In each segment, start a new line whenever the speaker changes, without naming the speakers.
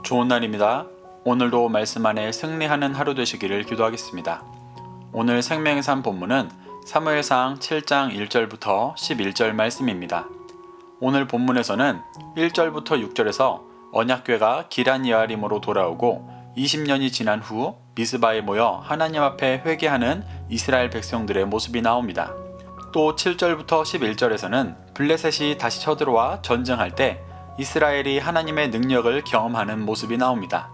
좋은 날입니다. 오늘도 말씀 안에 승리하는 하루 되시기를 기도하겠습니다. 오늘 생명의 삶 본문은 사무엘상 7장 1절부터 11절 말씀입니다. 오늘 본문에서는 1절부터 6절에서 언약궤가 기란 여아림으로 돌아오고 20년이 지난 후 미스바에 모여 하나님 앞에 회개하는 이스라엘 백성들의 모습이 나옵니다. 또 7절부터 11절에서는 블레셋이 다시 쳐들어와 전쟁할 때 이스라엘이 하나님의 능력을 경험하는 모습이 나옵니다.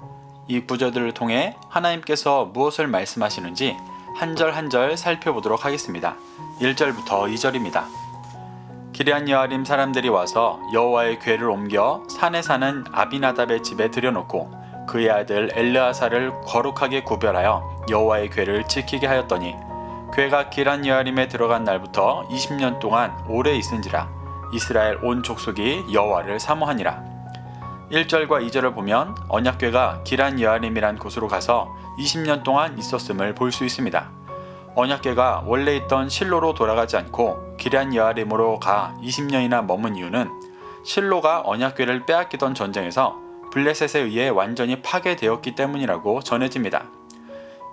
이 구절들을 통해 하나님께서 무엇을 말씀하시는지 한 절 한 절 살펴보도록 하겠습니다. 1절부터 2절입니다. 기럇 여아림 사람들이 와서 여호와의 궤를 옮겨 산에 사는 아비나답의 집에 들여놓고 그의 아들 엘르아사를 거룩하게 구별하여 여호와의 궤를 지키게 하였더니 궤가 기럇 여아림에 들어간 날부터 20년 동안 오래 있은지라 이스라엘 온 족속이 여호와를 사모하니라. 1절과 2절을 보면 언약궤가 기럇 여아림이란 곳으로 가서 20년 동안 있었음을 볼 수 있습니다. 언약궤가 원래 있던 실로로 돌아가지 않고 기럇 여아림으로 가 20년이나 머문 이유는 실로가 언약궤를 빼앗기던 전쟁에서 블레셋에 의해 완전히 파괴되었기 때문이라고 전해집니다.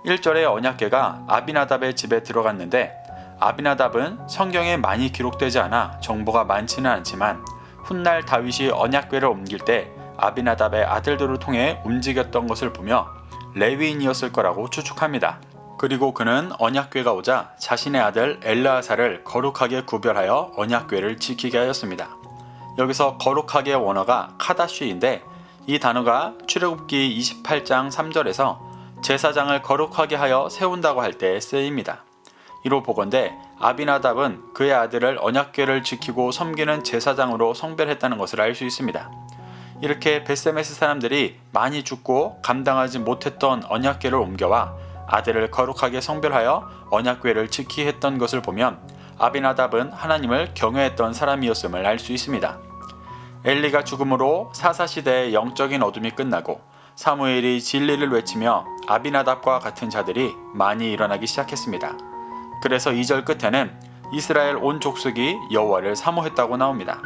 1절에 언약궤가 아비나답의 집에 들어갔는데 아비나답은 성경에 많이 기록되지 않아 정보가 많지는 않지만 훗날 다윗이 언약궤를 옮길 때 아비나답의 아들들을 통해 움직였던 것을 보며 레위인이었을 거라고 추측합니다. 그리고 그는 언약궤가 오자 자신의 아들 엘르아사를 거룩하게 구별하여 언약궤를 지키게 하였습니다. 여기서 거룩하게 원어가 카다쉬인데 이 단어가 출애굽기 28장 3절에서 제사장을 거룩하게 하여 세운다고 할 때 쓰입니다. 이로 보건대 아비나답은 그의 아들을 언약궤를 지키고 섬기는 제사장으로 성별했다는 것을 알 수 있습니다. 이렇게 벳세메스 사람들이 많이 죽고 감당하지 못했던 언약궤를 옮겨와 아들을 거룩하게 성별하여 언약궤를 지키게 했던 것을 보면 아비나답은 하나님을 경외했던 사람이었음을 알 수 있습니다. 엘리가 죽음으로 사사시대의 영적인 어둠이 끝나고 사무엘이 진리를 외치며 아비나답과 같은 자들이 많이 일어나기 시작했습니다. 그래서 2절 끝에는 이스라엘 온 족속이 여호와를 사모했다고 나옵니다.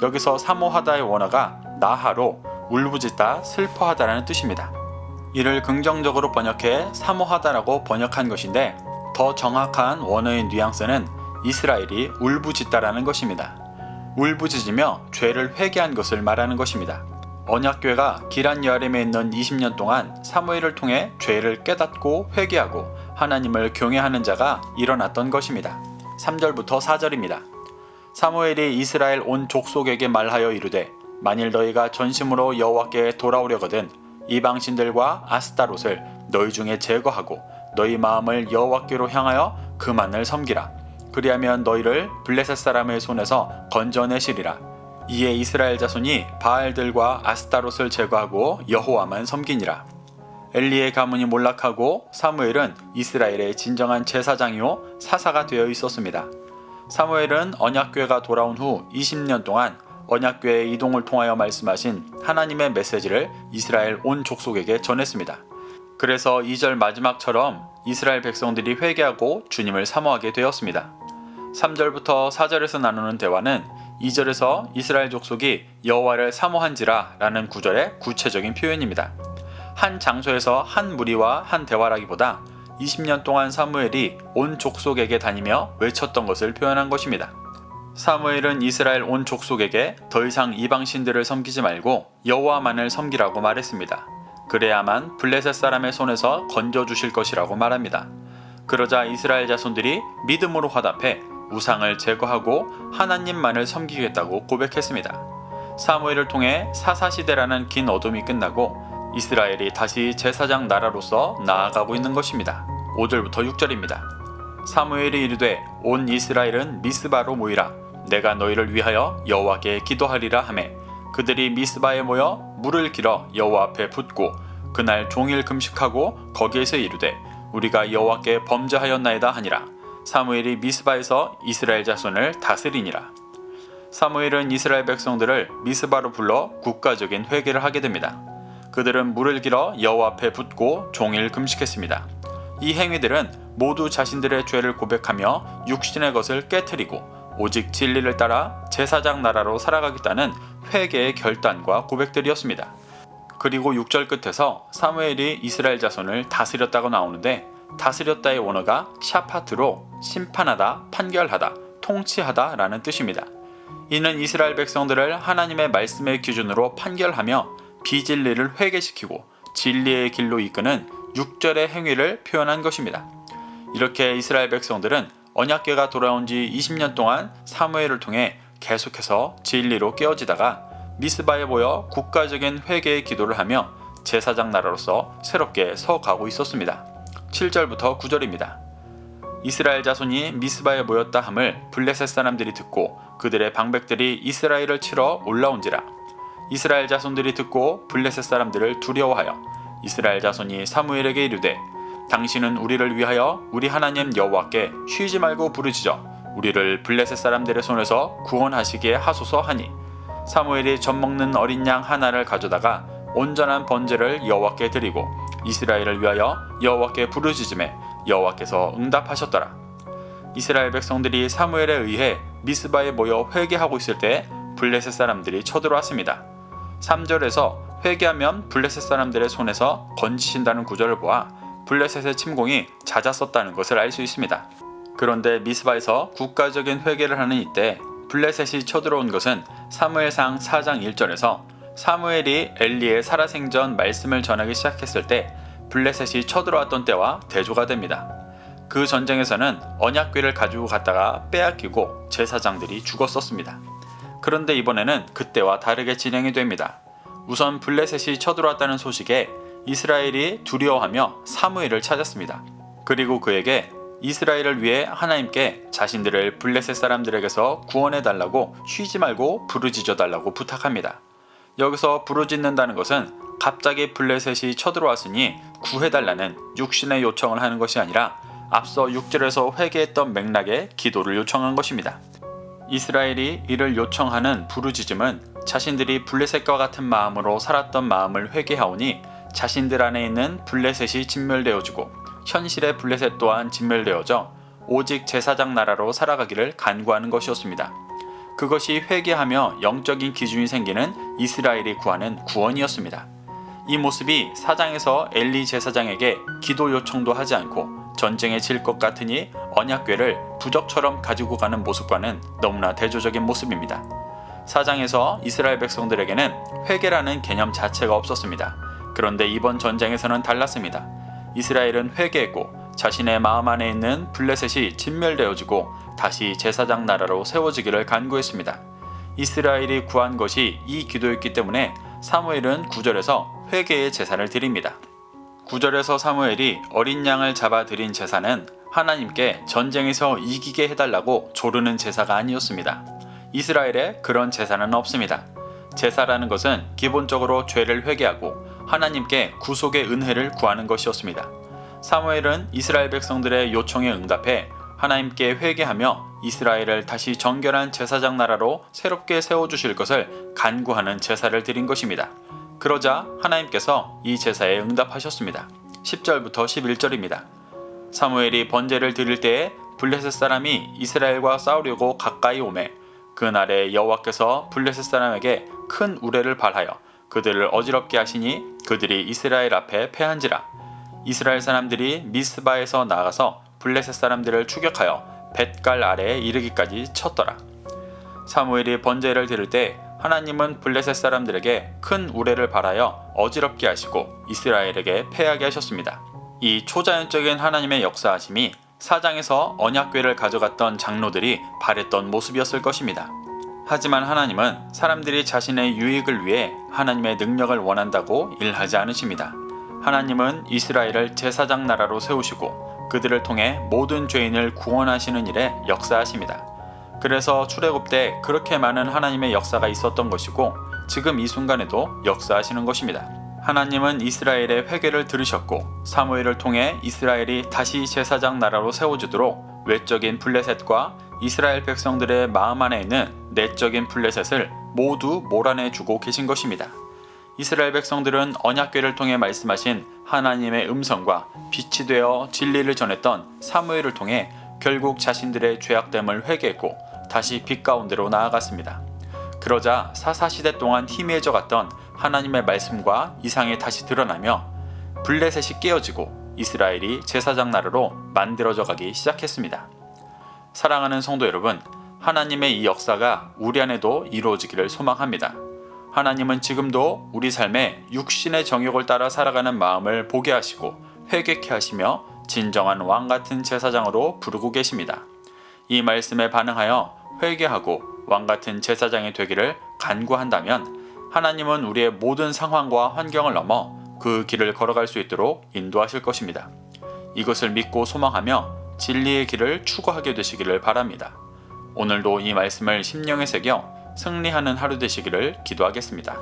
여기서 사모하다의 원어가 나하로 울부짖다, 슬퍼하다라는 뜻입니다. 이를 긍정적으로 번역해 사모하다라고 번역한 것인데 더 정확한 원어의 뉘앙스는 이스라엘이 울부짖다라는 것입니다. 울부짖으며 죄를 회개한 것을 말하는 것입니다. 언약궤가 기럇 여아림에 있는 20년 동안 사무엘을 통해 죄를 깨닫고 회개하고 하나님을 경외하는 자가 일어났던 것입니다. 3절부터 4절입니다. 사무엘이 이스라엘 온 족속에게 말하여 이르되 만일 너희가 전심으로 여호와께 돌아오려거든 이방신들과 아스타롯을 너희 중에 제거하고 너희 마음을 여호와께로 향하여 그만을 섬기라. 그리하면 너희를 블레셋 사람의 손에서 건져내시리라. 이에 이스라엘 자손이 바알들과 아스타롯을 제거하고 여호와만 섬기니라. 엘리의 가문이 몰락하고 사무엘은 이스라엘의 진정한 제사장이요 사사가 되어 있었습니다. 사무엘은 언약궤가 돌아온 후 20년 동안 언약궤의 이동을 통하여 말씀하신 하나님의 메시지를 이스라엘 온 족속에게 전했습니다. 그래서 2절 마지막처럼 이스라엘 백성들이 회개하고 주님을 사모하게 되었습니다. 3절부터 4절에서 나누는 대화는 2절에서 이스라엘 족속이 여호와를 사모한지라 라는 구절의 구체적인 표현입니다. 한 장소에서 한 무리와 한 대화라기보다 20년 동안 사무엘이 온 족속에게 다니며 외쳤던 것을 표현한 것입니다. 사무엘은 이스라엘 온 족속에게 더 이상 이방신들을 섬기지 말고 여호와만을 섬기라고 말했습니다. 그래야만 블레셋 사람의 손에서 건져주실 것이라고 말합니다. 그러자 이스라엘 자손들이 믿음으로 화답해 우상을 제거하고 하나님만을 섬기겠다고 고백했습니다. 사무엘을 통해 사사시대라는 긴 어둠이 끝나고 이스라엘이 다시 제사장 나라로서 나아가고 있는 것입니다. 5절부터 6절입니다. 사무엘이 이르되 온 이스라엘은 미스바로 모이라. 내가 너희를 위하여 여호와께 기도하리라 하매 그들이 미스바에 모여 물을 길어 여호와 앞에 붓고 그날 종일 금식하고 거기에서 이르되 우리가 여호와께 범죄하였나이다 하니라. 사무엘이 미스바에서 이스라엘 자손을 다스리니라. 사무엘은 이스라엘 백성들을 미스바로 불러 국가적인 회개를 하게 됩니다. 그들은 물을 길어 여호와 앞에 붓고 종일 금식했습니다. 이 행위들은 모두 자신들의 죄를 고백하며 육신의 것을 깨트리고 오직 진리를 따라 제사장 나라로 살아가겠다는 회개의 결단과 고백들이었습니다. 그리고 6절 끝에서 사무엘이 이스라엘 자손을 다스렸다고 나오는데 다스렸다의 원어가 샤파트로 심판하다, 판결하다, 통치하다 라는 뜻입니다. 이는 이스라엘 백성들을 하나님의 말씀의 기준으로 판결하며 비진리를 회개시키고 진리의 길로 이끄는 6절의 행위를 표현한 것입니다. 이렇게 이스라엘 백성들은 언약궤가 돌아온 지 20년 동안 사무엘을 통해 계속해서 진리로 깨어지다가 미스바에 모여 국가적인 회개의 기도를 하며 제사장 나라로서 새롭게 서가고 있었습니다. 7절부터 9절입니다. 이스라엘 자손이 미스바에 모였다 함을 블레셋 사람들이 듣고 그들의 방백들이 이스라엘을 치러 올라온지라. 이스라엘 자손들이 듣고 블레셋 사람들을 두려워하여 이스라엘 자손이 사무엘에게 이르되 당신은 우리를 위하여 우리 하나님 여호와께 쉬지 말고 부르짖어 우리를 블레셋 사람들의 손에서 구원하시기에 하소서 하니 사무엘이 젖 먹는 어린 양 하나를 가져다가 온전한 번제를 여호와께 드리고 이스라엘을 위하여 여호와께 부르짖음에 여호와께서 응답하셨더라. 이스라엘 백성들이 사무엘에 의해 미스바에 모여 회개하고 있을 때 블레셋 사람들이 쳐들어왔습니다. 3절에서 회개하면 블레셋 사람들의 손에서 건지신다는 구절을 보아 블레셋의 침공이 잦았었다는 것을 알 수 있습니다. 그런데 미스바에서 국가적인 회개를 하는 이때 블레셋이 쳐들어온 것은 사무엘상 4장 1절에서 사무엘이 엘리의 살아생전 말씀을 전하기 시작했을 때 블레셋이 쳐들어왔던 때와 대조가 됩니다. 그 전쟁에서는 언약궤를 가지고 갔다가 빼앗기고 제사장들이 죽었었습니다. 그런데 이번에는 그때와 다르게 진행이 됩니다. 우선 블레셋이 쳐들어왔다는 소식에 이스라엘이 두려워하며 사무엘을 찾았습니다. 그리고 그에게 이스라엘을 위해 하나님께 자신들을 블레셋 사람들에게서 구원해달라고 쉬지 말고 부르짖어달라고 부탁합니다. 여기서 부르짖는다는 것은 갑자기 블레셋이 쳐들어왔으니 구해달라는 육신의 요청을 하는 것이 아니라 앞서 6절에서 회개했던 맥락의 기도를 요청한 것입니다. 이스라엘이 이를 요청하는 부르짖음은 자신들이 블레셋과 같은 마음으로 살았던 마음을 회개하오니 자신들 안에 있는 블레셋이 진멸되어지고 현실의 블레셋 또한 진멸되어져 오직 제사장 나라로 살아가기를 간구하는 것이었습니다. 그것이 회개하며 영적인 기준이 생기는 이스라엘이 구하는 구원이었습니다. 이 모습이 4장에서 엘리 제사장에게 기도 요청도 하지 않고 전쟁에 질 것 같으니 언약궤를 부적처럼 가지고 가는 모습과는 너무나 대조적인 모습입니다. 4장에서 이스라엘 백성들에게는 회개라는 개념 자체가 없었습니다. 그런데 이번 전쟁에서는 달랐습니다. 이스라엘은 회개했고 자신의 마음 안에 있는 블레셋이 진멸되어지고 다시 제사장 나라로 세워지기를 간구했습니다. 이스라엘이 구한 것이 이 기도였기 때문에 사무엘은 9절에서 회개의 제사를 드립니다. 9절에서 사무엘이 어린 양을 잡아 드린 제사는 하나님께 전쟁에서 이기게 해달라고 조르는 제사가 아니었습니다. 이스라엘에 그런 제사는 없습니다. 제사라는 것은 기본적으로 죄를 회개하고 하나님께 구속의 은혜를 구하는 것이었습니다. 사무엘은 이스라엘 백성들의 요청에 응답해 하나님께 회개하며 이스라엘을 다시 정결한 제사장 나라로 새롭게 세워주실 것을 간구하는 제사를 드린 것입니다. 그러자 하나님께서 이 제사에 응답하셨습니다. 10절부터 11절입니다. 사무엘이 번제를 드릴 때에 블레셋 사람이 이스라엘과 싸우려고 가까이 오매 그날에 여호와께서 블레셋 사람에게 큰 우레를 발하여 그들을 어지럽게 하시니 그들이 이스라엘 앞에 패한지라. 이스라엘 사람들이 미스바에서 나가서 블레셋 사람들을 추격하여 벳갈 아래에 이르기까지 쳤더라. 사무엘이 번제를 드릴 때 하나님은 블레셋 사람들에게 큰 우레를 발하여 어지럽게 하시고 이스라엘에게 패하게 하셨습니다. 이 초자연적인 하나님의 역사하심이 4장에서 언약궤를 가져갔던 장로들이 바랬던 모습이었을 것입니다. 하지만 하나님은 사람들이 자신의 유익을 위해 하나님의 능력을 원한다고 일하지 않으십니다. 하나님은 이스라엘을 제사장 나라로 세우시고 그들을 통해 모든 죄인을 구원하시는 일에 역사하십니다. 그래서 출애굽 때 그렇게 많은 하나님의 역사가 있었던 것이고 지금 이 순간에도 역사하시는 것입니다. 하나님은 이스라엘의 회개를 들으셨고 사무엘을 통해 이스라엘이 다시 제사장 나라로 세워지도록 외적인 블레셋과 이스라엘 백성들의 마음 안에 있는 내적인 블레셋을 모두 몰아내주고 계신 것입니다. 이스라엘 백성들은 언약궤를 통해 말씀하신 하나님의 음성과 빛이 되어 진리를 전했던 사무엘을 통해 결국 자신들의 죄악됨을 회개했고 다시 빛 가운데로 나아갔습니다. 그러자 사사시대 동안 희미해져 갔던 하나님의 말씀과 이상이 다시 드러나며 블레셋이 깨어지고 이스라엘이 제사장 나라로 만들어져 가기 시작했습니다. 사랑하는 성도 여러분, 하나님의 이 역사가 우리 안에도 이루어지기를 소망합니다. 하나님은 지금도 우리 삶에 육신의 정욕을 따라 살아가는 마음을 보게 하시고 회개케 하시며 진정한 왕 같은 제사장으로 부르고 계십니다. 이 말씀에 반응하여 회개하고 왕 같은 제사장이 되기를 간구한다면 하나님은 우리의 모든 상황과 환경을 넘어 그 길을 걸어갈 수 있도록 인도하실 것입니다. 이것을 믿고 소망하며 진리의 길을 추구하게 되시기를 바랍니다. 오늘도 이 말씀을 심령에 새겨 승리하는 하루 되시기를 기도하겠습니다.